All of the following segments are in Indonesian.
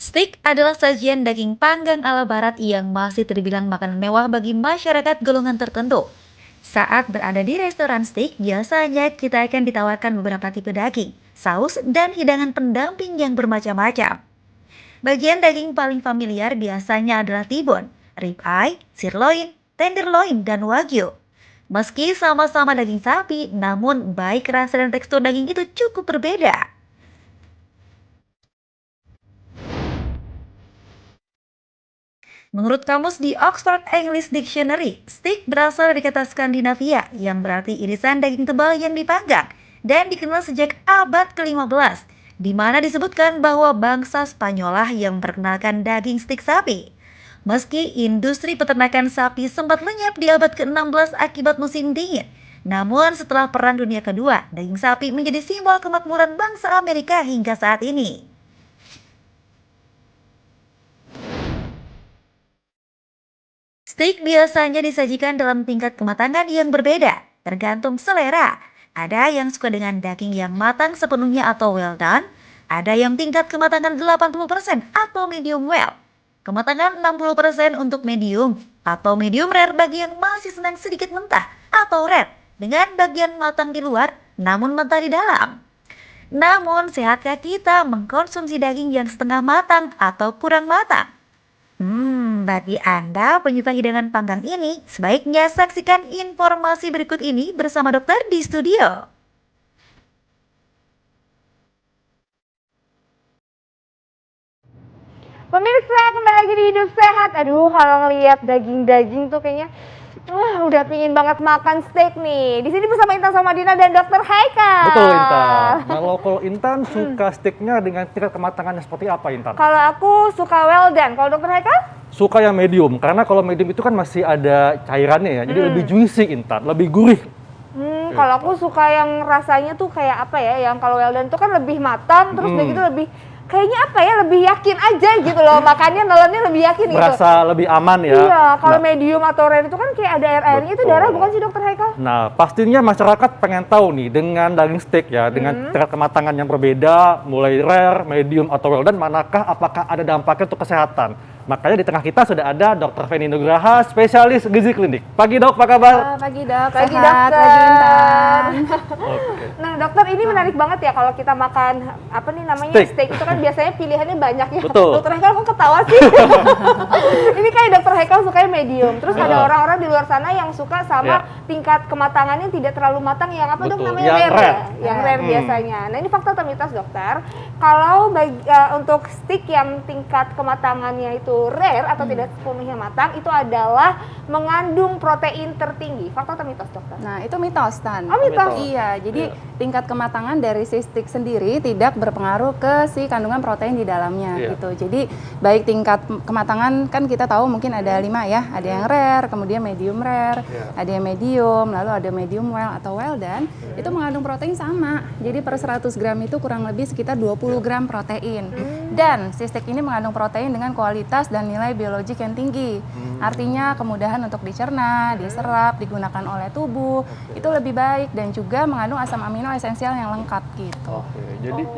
Steak adalah sajian daging panggang ala barat yang masih terbilang makanan mewah bagi masyarakat golongan tertentu. Saat berada di restoran steak, biasanya kita akan ditawarkan beberapa tipe daging, saus, dan hidangan pendamping yang bermacam-macam. Bagian daging paling familiar biasanya adalah tibon, ribeye, sirloin, tenderloin, dan wagyu. Meski sama-sama daging sapi, namun baik rasa dan tekstur daging itu cukup berbeda. Menurut kamus di Oxford English Dictionary, steak berasal dari kata Skandinavia yang berarti irisan daging tebal yang dipanggang dan dikenal sejak abad ke-15, di mana disebutkan bahwa bangsa Spanyol lah yang memperkenalkan daging steak sapi. Meski industri peternakan sapi sempat lenyap di abad ke-16 akibat musim dingin, namun setelah Perang Dunia Kedua, daging sapi menjadi simbol kemakmuran bangsa Amerika hingga saat ini. Steak biasanya disajikan dalam tingkat kematangan yang berbeda, tergantung selera. Ada yang suka dengan daging yang matang sepenuhnya atau well done, ada yang tingkat kematangan 80% atau medium well. Kematangan 60% untuk medium atau medium rare bagi yang masih senang sedikit mentah atau rare dengan bagian matang di luar namun mentah di dalam. Namun, sehatkah kita mengkonsumsi daging yang setengah matang atau kurang matang? Bagi Anda penyuka hidangan panggang ini, sebaiknya saksikan informasi berikut ini bersama dokter di studio. Pemirsa, kembali lagi di Hidup Sehat. Aduh, kalau ngelihat daging-daging tuh kayaknya udah pingin banget makan steak nih. Di sini bersama Intan Somadina dan Dokter Haikal. Betul, Intan. Kalau Intan suka steaknya dengan tingkat kematangannya seperti apa, Intan? Kalau aku suka well done. Kalau Dokter Haikal? Suka yang medium, karena kalau medium itu kan masih ada cairannya ya, jadi lebih juicy, Intan, lebih gurih. Kalau aku suka yang rasanya tuh kayak apa ya, yang kalau well done tuh kan lebih matang, terus udah gitu lebih kayaknya apa ya, lebih yakin aja gitu loh, makannya nelennya lebih yakin gitu. Berasa lebih aman ya. Iya, kalau Nah, medium atau rare itu kan kayak ada air-airnya, itu betul. darah bukan sih Dokter Haikal? Nah, pastinya masyarakat pengen tahu nih dengan daging steak ya, dengan tingkat kematangan yang berbeda, mulai rare, medium, atau well done, manakah apakah ada dampaknya untuk kesehatan? Makanya di tengah kita sudah ada Dr. Feni Nugraha, spesialis gizi klinik. Pagi dok, apa kabar? Pagi dok, Pagi sehat, dokter. pagi Intan. Oke. Nah dokter, ini menarik banget ya kalau kita makan apa nih namanya Steak. steak itu kan biasanya pilihannya banyak ya. Betul. Dokter Haikal kok ketawa sih? Ini kayak Dokter Haikal sukanya medium. Terus ada orang-orang di luar sana yang suka sama tingkat kematangannya tidak terlalu matang, yang apa dok Betul. namanya, Yang rare rare. ya? Yang rare biasanya. Nah ini fakta atau mitos dokter? Kalau untuk steak yang tingkat kematangannya itu rare atau tidak sepenuhnya matang, itu adalah mengandung protein tertinggi. Fakta atau mitos dokter? Nah itu mitos Tan. Oh, mitos. Iya, jadi tingkat kematangan dari si steak sendiri tidak berpengaruh ke si kandungan protein di dalamnya gitu. Jadi baik tingkat kematangan kan kita tahu mungkin ada 5 ya, ada yang rare, kemudian medium rare, ada yang medium, lalu ada medium well atau well done, itu mengandung protein sama. Jadi per 100 gram itu kurang lebih sekitar 20 gram protein. Dan si steak ini mengandung protein dengan kualitas dan nilai biologik yang tinggi. Artinya kemudahan untuk dicerna, diserap, digunakan oleh tubuh, itu lebih baik, dan juga mengandung asam amino esensial yang lengkap gitu. Oke,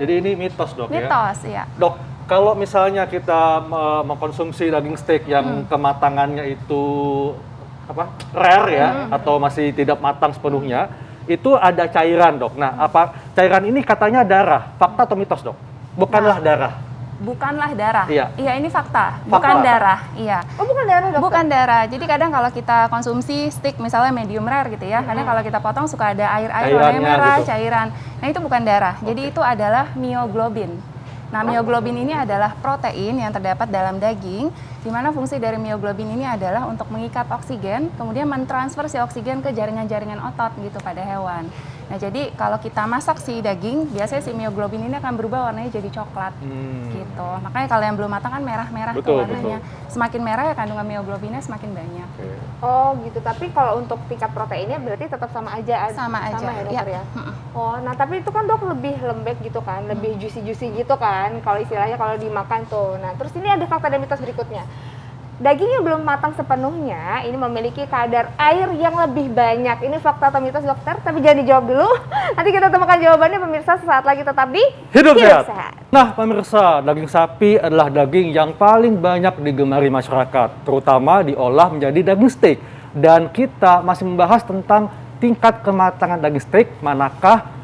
jadi ini mitos dok ya? Mitos, ya. Dok, kalau misalnya kita mengkonsumsi daging steak yang kematangannya itu apa rare ya, atau masih tidak matang sepenuhnya, itu ada cairan dok. Nah, apa cairan ini katanya darah? Fakta atau mitos dok? Bukanlah darah. Bukanlah darah. Iya. Iya, ini fakta. Fakta. Bukan darah. Iya. Oh bukan darah dokter? Bukan darah. Jadi kadang kalau kita konsumsi steak misalnya medium rare gitu ya, kadang kalau kita potong suka ada air-air warnanya Cairannya merah, gitu. cairan. Nah itu bukan darah. Jadi itu adalah mioglobin. Nah mioglobin ini adalah protein yang terdapat dalam daging, di mana fungsi dari mioglobin ini adalah untuk mengikat oksigen, kemudian mentransfer si oksigen ke jaringan-jaringan otot gitu pada hewan. Nah jadi kalau kita masak si daging, biasanya si mioglobin ini akan berubah warnanya jadi coklat gitu. Makanya kalau yang belum matang kan merah-merah tuh Betul, warnanya. Semakin merah ya kandungan mioglobinnya semakin banyak. Oh gitu, tapi kalau untuk tingkat proteinnya berarti tetap sama aja? Sama aja, ya dokter ya. ya? Oh, nah tapi itu kan dok lebih lembek gitu kan, lebih juicy-juicy gitu kan, kalau istilahnya kalau dimakan tuh. Nah terus ini ada fakta dan mitos berikutnya. dagingnya belum matang sepenuhnya, ini memiliki kadar air yang lebih banyak. Ini fakta atau mitos dokter? Tapi jangan dijawab dulu. Nanti kita temukan jawabannya pemirsa sesaat lagi, tetap di Hidup Sehat. Nah pemirsa, daging sapi adalah daging yang paling banyak digemari masyarakat, terutama diolah menjadi daging steak. Dan kita masih membahas tentang tingkat kematangan daging steak,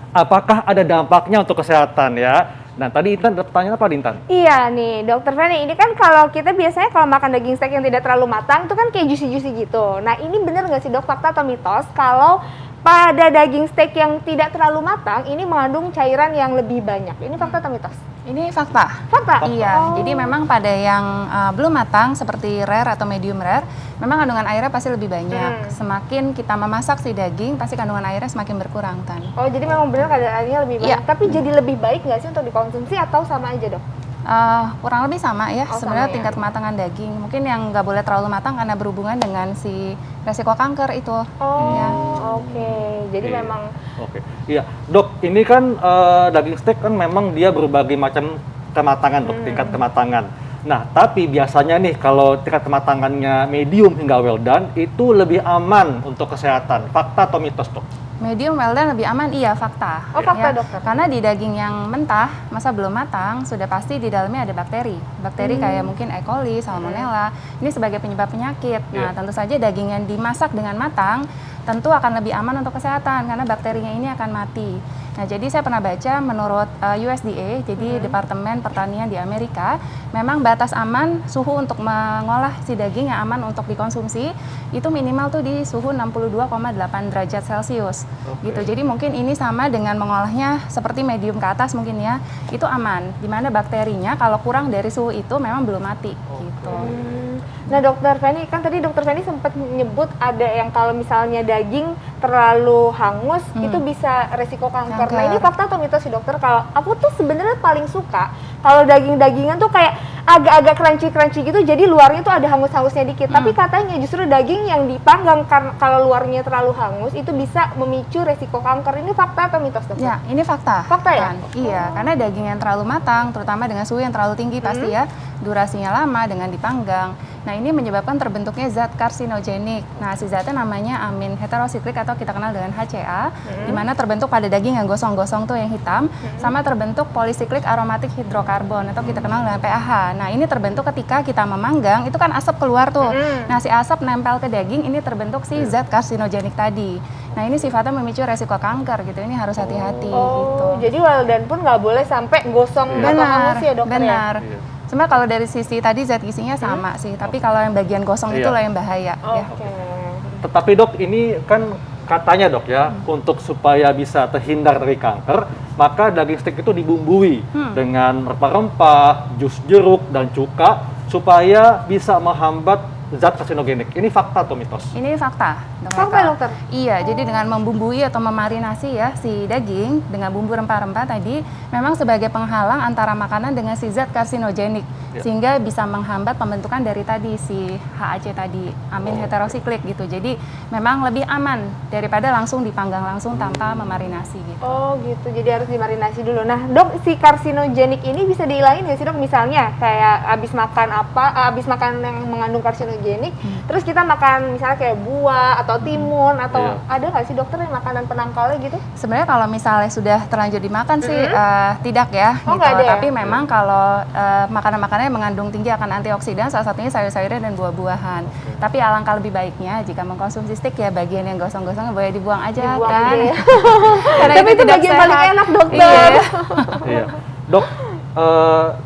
apakah ada dampaknya untuk kesehatan ya. Nah, tadi Intan ada pertanyaan apa, Intan? Iya nih, Dokter Feni, ini kan kalau kita biasanya kalau makan daging steak yang tidak terlalu matang, itu kan kayak juicy-juicy gitu. Nah, ini bener nggak sih dok, fakta atau mitos, kalau pada daging steak yang tidak terlalu matang, ini mengandung cairan yang lebih banyak. Ini fakta atau mitos? Ini fakta. Fakta? Iya, jadi memang pada yang belum matang seperti rare atau medium rare, memang kandungan airnya pasti lebih banyak. Semakin kita memasak si daging, pasti kandungan airnya semakin berkurang kan. Oh, jadi memang benar kadar airnya lebih banyak. Iya. Tapi jadi lebih baik nggak sih untuk dikonsumsi atau sama aja dok? Kurang lebih sama ya, Oh, sebenarnya sama ya. tingkat kematangan daging. Mungkin yang nggak boleh terlalu matang karena berhubungan dengan si resiko kanker itu. Oh, Ya. oke. Jadi Oke. memang Oke, iya, dok. Ini kan daging steak kan memang dia berbagai macam kematangan, dok, tingkat kematangan. Nah, tapi biasanya nih kalau tingkat kematangannya medium hingga well done itu lebih aman untuk kesehatan. Fakta atau mitos, dok? Medium well done lebih aman, iya fakta. Oh, fakta, dokter. Karena di daging yang mentah, masa belum matang, sudah pasti di dalamnya ada bakteri. Bakteri kayak mungkin E. coli, Salmonella, ini sebagai penyebab penyakit. Nah, Iya. tentu saja daging yang dimasak dengan matang, tentu akan lebih aman untuk kesehatan, karena bakterinya ini akan mati. Nah, jadi saya pernah baca menurut USDA, jadi Departemen Pertanian di Amerika, memang batas aman suhu untuk mengolah si daging yang aman untuk dikonsumsi, itu minimal tuh di suhu 62,8 derajat Celcius. Oke. Gitu. Jadi mungkin ini sama dengan mengolahnya seperti medium ke atas mungkin ya, itu aman. Dimana bakterinya kalau kurang dari suhu itu memang belum mati. Gitu. Nah, Dokter Feni, kan tadi Dokter Feni sempat menyebut ada yang kalau misalnya daging terlalu hangus itu bisa resiko kanker. Nah, ini fakta atau mitos sih dokter? Kalau aku tuh sebenarnya paling suka kalau daging-dagingan tuh kayak agak-agak crunchy-crunchy gitu, jadi luarnya tuh ada hangus-hangusnya dikit. Tapi katanya justru daging yang dipanggang kalau luarnya terlalu hangus itu bisa memicu resiko kanker. Ini fakta atau mitos dokter? Ya, ini fakta. Fakta ya? Kan? Iya, karena daging yang terlalu matang, terutama dengan suhu yang terlalu tinggi pasti ya, durasinya lama dengan dipanggang. Nah, ini menyebabkan terbentuknya zat karsinogenik. Nah, si zatnya namanya amin heterosiklik atau kita kenal dengan HCA, di mana terbentuk pada daging yang gosong-gosong tuh yang hitam, sama terbentuk polisiklik aromatik hidrokarbon atau kita kenal dengan PAH. Nah, ini terbentuk ketika kita memanggang, itu kan asap keluar tuh. Nah, si asap nempel ke daging, ini terbentuk si zat karsinogenik tadi. Nah, ini sifatnya memicu resiko kanker gitu. Ini harus hati-hati gitu. Oh, jadi well done pun nggak boleh sampai gosong atau hangus ya dokter ya? Benar. Iya. Sebenarnya kalau dari sisi tadi zat gizinya sama sih, tapi kalau yang bagian gosong Iya. itulah yang bahaya. Ya. Oke. Tetapi dok, ini kan katanya dok ya, untuk supaya bisa terhindar dari kanker, maka daging steak itu dibumbui dengan rempah-rempah, jus jeruk, dan cuka, supaya bisa menghambat zat karsinogenik. Ini fakta atau mitos? Ini fakta. Fakta ya, dokter? Iya, jadi dengan membumbui atau memarinasi ya si daging dengan bumbu rempah-rempah tadi, memang sebagai penghalang antara makanan dengan si zat karsinogenik, sehingga bisa menghambat pembentukan dari tadi si HAC tadi, amin heterosiklik gitu. Jadi memang lebih aman daripada langsung dipanggang langsung tanpa memarinasi gitu. Oh gitu, jadi harus dimarinasi dulu. Nah dok, si karsinogenik ini bisa dihilangin nggak sih dok? Misalnya kayak abis makan yang mengandung karsinogenik, terus kita makan misalnya kayak buah atau timun atau Iya. ada nggak sih dokter yang makanan penangkalnya gitu? Sebenarnya kalau misalnya sudah terlanjur dimakan sih tidak ya, Oh, gitu. nggak ada ya? Tapi memang kalau makanan-makanan yang mengandung tinggi akan antioksidan, salah satunya sayur-sayuran dan buah-buahan. Tapi alangkah lebih baiknya jika mengkonsumsi steak ya bagian yang gosong-gosong boleh dibuang aja Dibuang kan. aja ya. Karena Tapi itu tidak bagian paling sehat. enak dokter. Iya. Iya, dok.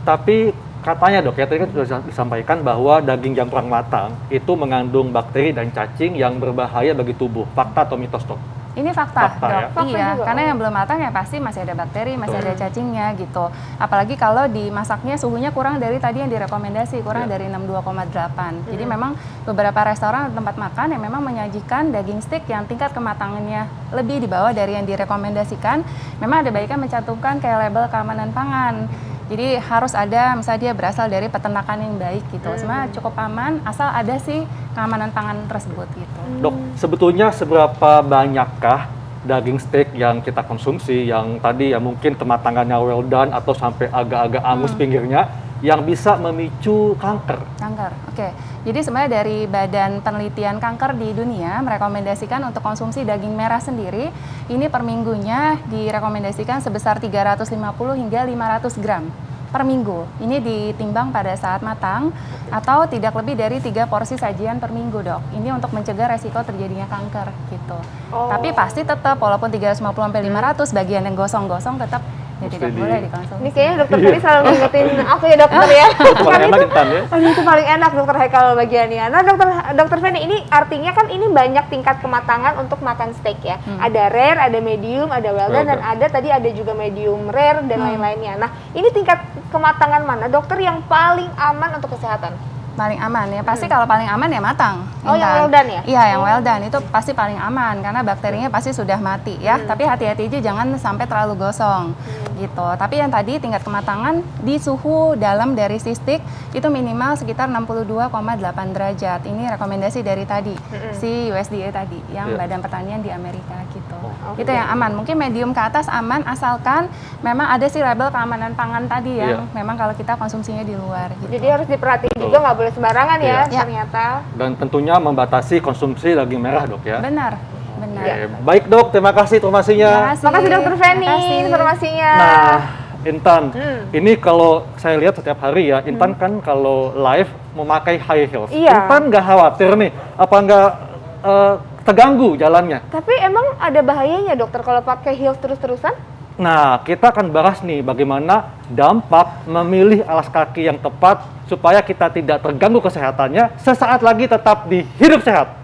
Tapi katanya dok ya, tadi kan sudah disampaikan bahwa daging yang kurang matang itu mengandung bakteri dan cacing yang berbahaya bagi tubuh. Fakta atau mitos dok? Ini fakta, Fakta, dok. ya? Fakta Iya, juga, karena oh. yang belum matang ya pasti masih ada bakteri, masih ada cacingnya gitu. Apalagi kalau dimasaknya suhunya kurang dari tadi yang direkomendasi, kurang dari 62,8. Jadi memang beberapa restoran atau tempat makan yang memang menyajikan daging steak yang tingkat kematangannya lebih di bawah dari yang direkomendasikan, memang ada baiknya mencantumkan kayak label keamanan pangan. Jadi harus ada, misalnya dia berasal dari peternakan yang baik gitu. Sebenarnya cukup aman asal ada sih keamanan pangan tersebut gitu. Dok, sebetulnya seberapa banyakkah daging steak yang kita konsumsi yang tadi ya mungkin kematangannya well done atau sampai agak-agak angus pinggirnya yang bisa memicu kanker. Kanker, oke. Jadi sebenarnya dari Badan Penelitian Kanker di dunia merekomendasikan untuk konsumsi daging merah sendiri, ini per minggunya direkomendasikan sebesar 350 hingga 500 gram per minggu. Ini ditimbang pada saat matang atau tidak lebih dari 3 porsi sajian per minggu, Dok. Ini untuk mencegah resiko terjadinya kanker gitu. Tapi pasti tetap walaupun 350 sampai 500 bagian yang gosong-gosong tetap ya tidak boleh dikonsumsi. Ini kayaknya dokter Feni selalu ngingetin aku ya dokter ya. Paling enak Intan ya. Aduh, itu paling enak dokter Haikal bagiannya. Nah dokter Feni ini artinya kan ini banyak tingkat kematangan untuk makan steak ya. Ada rare, ada medium, ada well done, dan ada tadi ada juga medium rare dan lain-lainnya. Nah ini tingkat kematangan mana dokter yang paling aman untuk kesehatan? Paling aman ya, pasti kalau paling aman ya matang. Oh, yang Intan. well done ya? Iya, yang well done itu pasti paling aman karena bakterinya pasti sudah mati ya. Tapi hati-hati aja jangan sampai terlalu gosong gitu. Tapi yang tadi tingkat kematangan di suhu dalam dari si steak itu minimal sekitar 62,8 derajat. Ini rekomendasi dari tadi si USDA tadi yang Badan Pertanian di Amerika gitu. Itu yang aman. Mungkin medium ke atas aman asalkan memang ada si label keamanan pangan tadi yang memang kalau kita konsumsinya di luar gitu. Jadi harus diperhatiin juga, nggak boleh sembarangan ya ternyata. Dan tentunya membatasi konsumsi daging merah, Dok ya. Benar, benar. Oke, baik Dok, terima kasih informasinya. Makasih dokter Feni informasinya. Nah, Intan, ini kalau saya lihat setiap hari ya, Intan kan kalau live memakai high heels. Iya. Intan nggak khawatir nih, apa nggak terganggu jalannya? Tapi emang ada bahayanya dokter kalau pakai heels terus-terusan? Nah, kita akan bahas nih bagaimana dampak memilih alas kaki yang tepat supaya kita tidak terganggu kesehatannya sesaat lagi tetap di Hidup Sehat.